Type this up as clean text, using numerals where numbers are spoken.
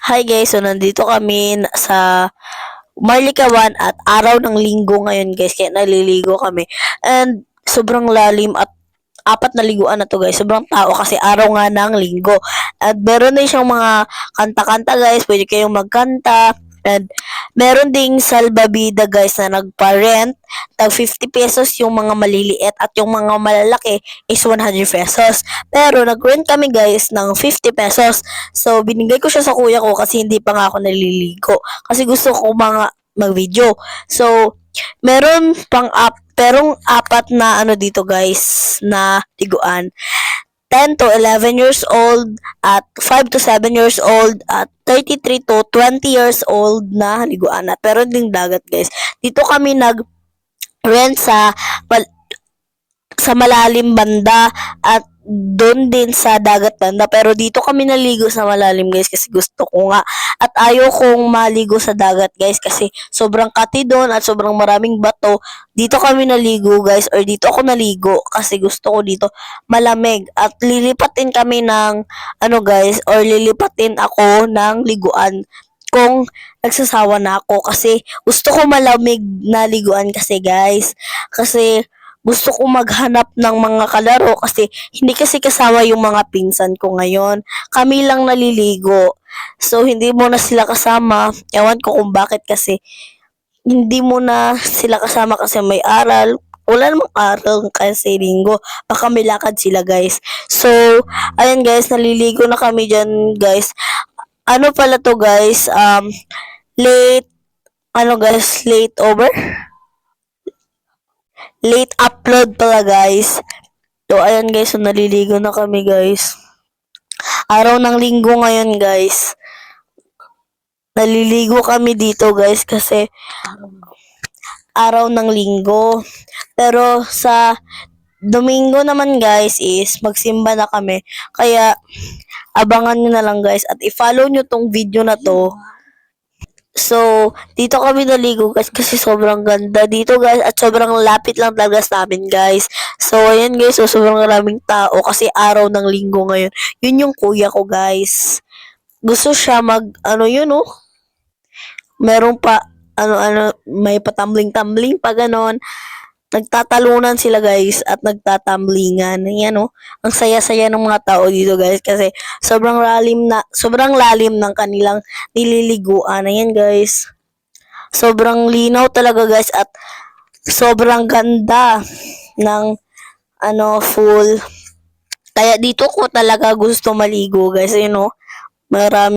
Hi guys, so nandito kami sa Marlikawan at araw ng linggo ngayon guys, kaya naliligo kami. And sobrang lalim at apat na liguan na to guys. Sobrang tao kasi araw nga ng linggo. At meron din siyang mga kanta-kanta guys, pwede kayong magkanta. And meron ding salbabida guys na nagpa-rent. Tag 50 pesos yung mga maliliit at yung mga malalaki is 100 pesos. Pero nag-rent kami guys ng 50 pesos. So binigay ko siya sa kuya ko kasi hindi pa nga ako naliligo. Kasi gusto ko mga mag-video. So perong apat na ano dito guys na liguan. 10 to 11 years old at 5 to 7 years old at 33 to 20 years old na liguan na. Pero ding dagat guys. Dito kami nag-rent sa malalim banda at doon din sa dagat banda. Pero dito kami naligo sa malalim guys kasi gusto ko nga. At ayaw kong maligo sa dagat guys kasi sobrang kati doon at sobrang maraming bato. Dito kami naligo guys or dito ako naligo kasi gusto ko dito malamig. At lilipatin kami ng ano guys or lilipatin ako ng liguan kung nagsasawa na ako kasi gusto ko malamig na liguan kasi guys. Kasi gusto ko maghanap ng mga kalaro kasi hindi kasi kasama yung mga pinsan ko ngayon. Kami lang naliligo. So, hindi mo na sila kasama. Ewan ko kung bakit kasi hindi mo na sila kasama kasi may aral. Wala namang aral kasi linggo. Baka may lakad sila guys. So, ayan guys, naliligo na kami dyan guys. Ano pala to guys? Late, ano guys, late over? Late upload pala guys. So ayan guys, so naliligo na kami guys. Araw ng linggo ngayon guys. Naliligo kami dito guys kasi araw ng linggo. Pero sa Domingo naman guys is magsimba na kami. Kaya abangan nyo na lang guys at i-follow nyo tong video na to. So, dito kami naligo guys kasi sobrang ganda dito guys at sobrang lapit lang talaga sa amin guys. So, ayan guys, so sobrang maraming tao kasi araw ng linggo ngayon. Yun yung kuya ko guys. Gusto siya ano yun oh. Meron pa, may patambling-tambling pa ganon. Nagtatalunan sila guys at nagtatamblingan. Yan oh. Ang saya-saya ng mga tao dito guys kasi sobrang lalim ng kanilang nililiguan. Ayan guys. Sobrang linaw talaga guys at sobrang ganda ng full. Kaya dito ko talaga gusto maligo guys, you know. Marami